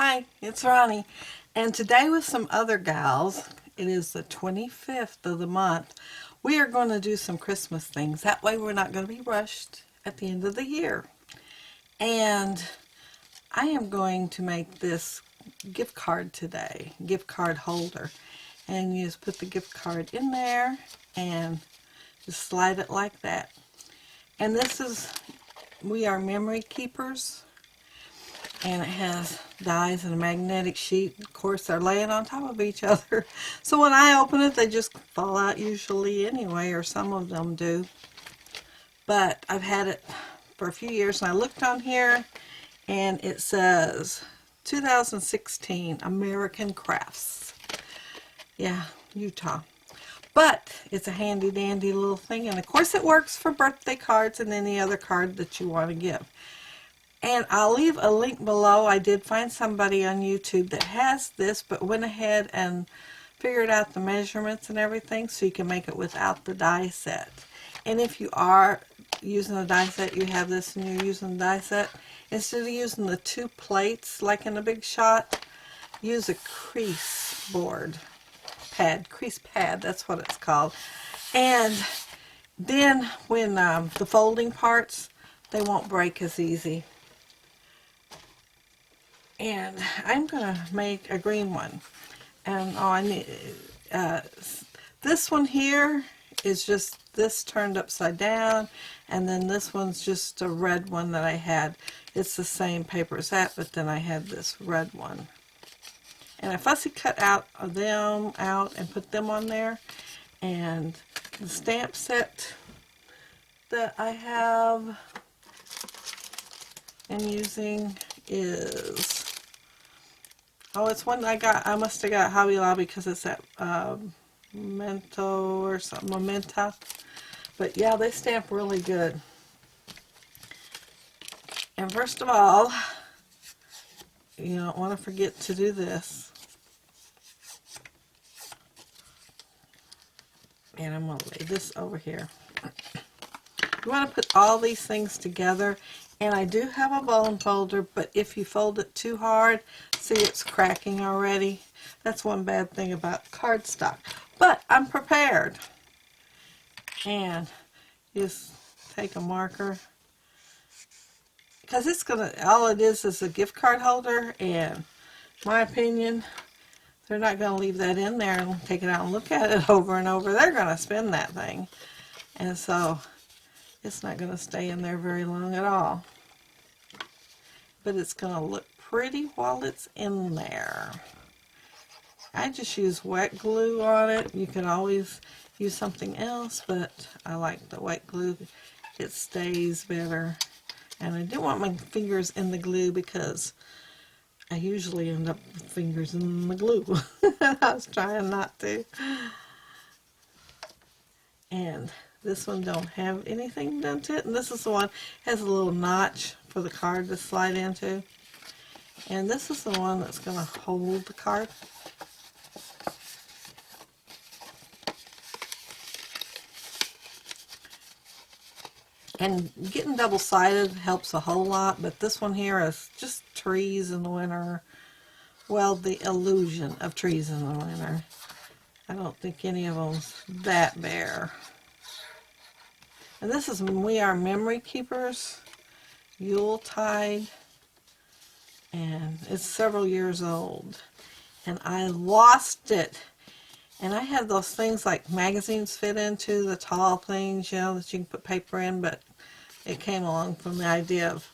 Hi, it's Ronnie, and today with some other gals, it is the 25th of the month, we are going to do some Christmas things. That way we're not going to be rushed at the end of the year. And I am going to make this gift card today, gift card holder. And you just put the gift card in there and just slide it like that. And this is, we are memory keepers. And it has dies and a magnetic sheet. Of course, they're laying on top of each other. So when I open it, they just fall out usually anyway, or some of them do. But I've had it for a few years, and I looked on here, and it says 2016 American Crafts. Yeah, Utah. But it's a handy dandy little thing, and of course it works for birthday cards and any other card that you want to give. And I'll leave a link below. I did find somebody on YouTube that has this, but went ahead and figured out the measurements and everything so you can make it without the die set. And if you are using a die set, you have this and you're using the die set, instead of using the two plates like in a Big Shot, use a crease board pad, crease pad, that's what it's called. And then when the folding parts, they won't break as easy. And I'm going to make a green one. And I need, this one here is just this turned upside down. And then this one's just a red one that I had. It's the same paper as that, but then I had this red one. And I fussy cut out of them out and put them on there. And the stamp set that I have and using is... Oh, it's one I must have got at Hobby Lobby because it's at Memento or something, Mementa. But yeah, they stamp really good. And first of all, you don't want to forget to do this. And I'm going to lay this over here. You want to put all these things together. And I do have a bone folder, but if you fold it too hard, see it's cracking already. That's one bad thing about cardstock. But I'm prepared. And just take a marker. Because it's going to, all it is a gift card holder. And my opinion, they're not going to leave that in there and take it out and look at it over and over. They're going to spin that thing. And so it's not going to stay in there very long at all. But it's going to look pretty while it's in there. I just use wet glue on it. You can always use something else, but I like the wet glue. It stays better. And I didn't want my fingers in the glue because I usually end up with fingers in the glue. I was trying not to. And this one don't have anything done to it. And this is the one has a little notch for the card to slide into. And this is the one that's going to hold the card. And getting double-sided helps a whole lot, but this one here is just trees in the winter. Well, the illusion of trees in the winter. I don't think any of them's that bare. And this is We Are Memory Keepers, Yuletide, and it's several years old. And I lost it. And I have those things like magazines fit into, the tall things, you know, that you can put paper in, but it came along from the idea of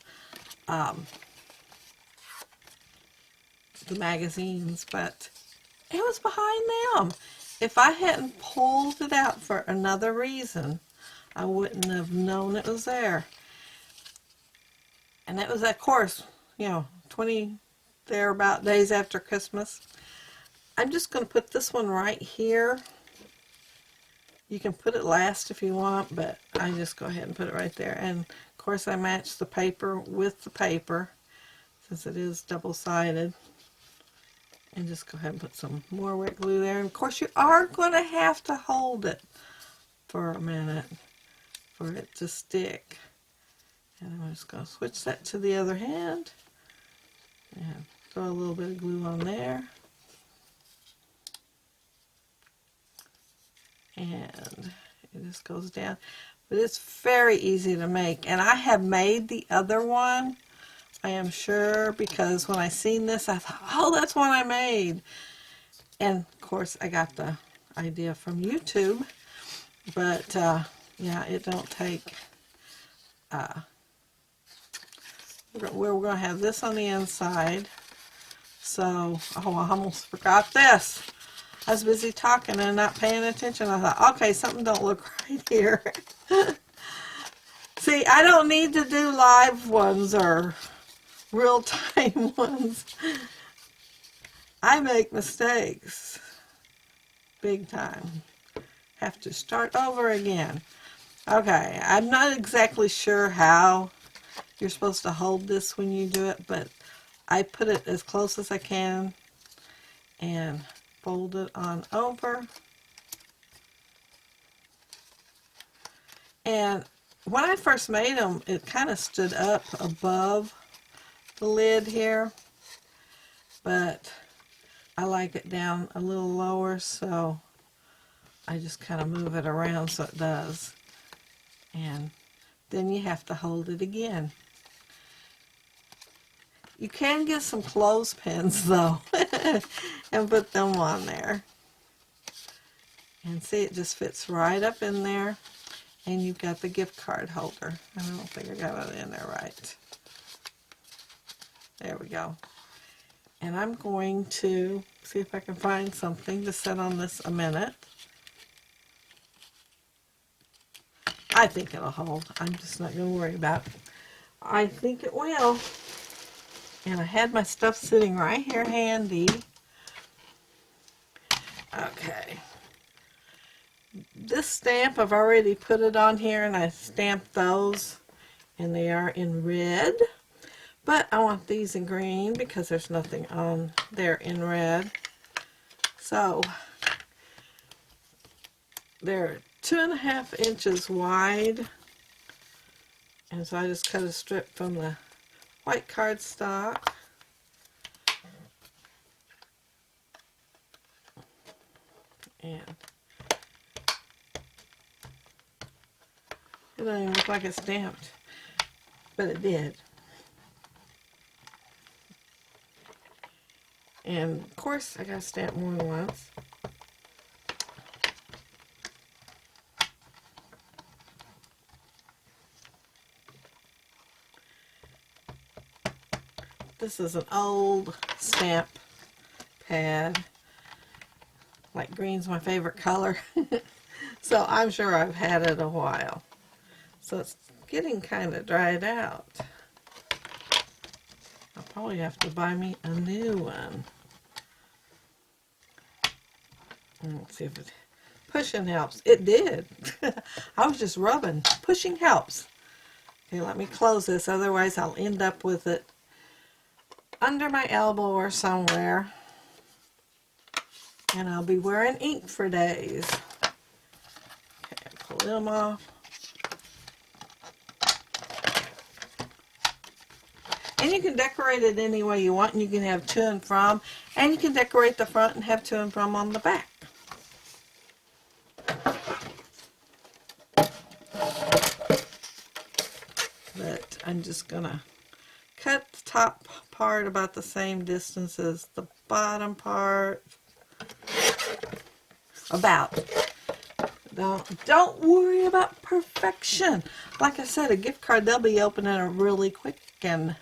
the magazines, but it was behind them. If I hadn't pulled it out for another reason, I wouldn't have known it was there. And that was, of course, you know, 20 thereabout days after Christmas. I'm just going to put this one right here. You can put it last if you want, but I just go ahead and put it right there. And of course I match the paper with the paper since it is double-sided. And just go ahead and put some more wet glue there. And of course you are going to have to hold it for a minute for it to stick. And I'm just going to switch that to the other hand. And throw a little bit of glue on there. And it just goes down. But it's very easy to make. And I have made the other one, I am sure, because when I seen this, I thought, oh, that's one I made. And, of course, I got the idea from YouTube. But, yeah, it don't take... we're going to have this on the inside. So, oh, I almost forgot this. I was busy talking and not paying attention. I thought, okay, something don't look right here. See, I don't need to do live ones or real-time ones. I make mistakes. Big time. Have to start over again. Okay, I'm not exactly sure how you're supposed to hold this when you do it, but I put it as close as I can and fold it on over. And when I first made them, it kind of stood up above the lid here, but I like it down a little lower, so I just kind of move it around so it does. And then you have to hold it again. You can get some clothespins though and put them on there. And see, it just fits right up in there. And you've got the gift card holder. I don't think I got it in there right. There we go. And I'm going to see if I can find something to set on this a minute. I think it'll hold. I'm just not going to worry about it. I think it will. And I had my stuff sitting right here handy. Okay. This stamp, I've already put it on here, and I stamped those, and they are in red. But I want these in green because there's nothing on there in red. So they're 2.5 inches wide, and so I just cut a strip from the white cardstock. And it doesn't even look like it's stamped, but it did. And of course, I got to stamp more than once. This is an old stamp pad. Like green's my favorite color. So I'm sure I've had it a while. So it's getting kind of dried out. I'll probably have to buy me a new one. Let's see if it... Pushing helps. It did. I was just rubbing. Pushing helps. Okay, let me close this. Otherwise, I'll end up with it under my elbow or somewhere. And I'll be wearing ink for days. Okay, pull them off. And you can decorate it any way you want. And you can have to and from. And you can decorate the front and have to and from on the back. But I'm just going to cut the top part about the same distance as the bottom part. About. Don't worry about perfection. Like I said, a gift card, they'll be opening it really quick and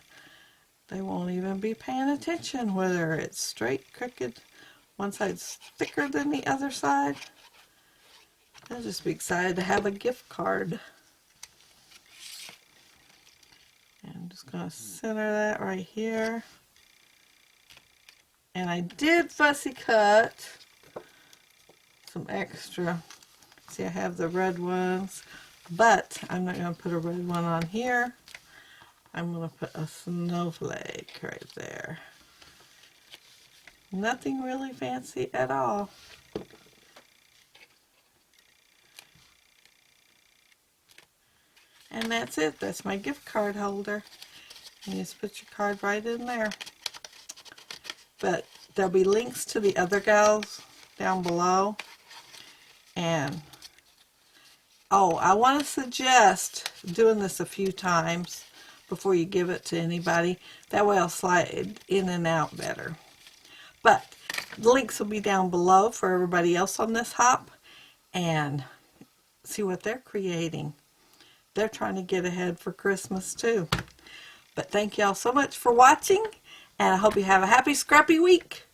they won't even be paying attention whether it's straight, crooked, one side's thicker than the other side. They'll just be excited to have a gift card. And I'm just going to center that right here. And I did fussy cut some extra. See, I have the red ones, but I'm not going to put a red one on here. I'm going to put a snowflake right there. Nothing really fancy at all. And that's it. That's my gift card holder. And you just put your card right in there. But there'll be links to the other gals down below. And oh, I want to suggest doing this a few times before you give it to anybody. That way I'll slide it in and out better. But the links will be down below for everybody else on this hop. And see what they're creating. They're trying to get ahead for Christmas too. But thank y'all so much for watching. And I hope you have a happy scrappy week.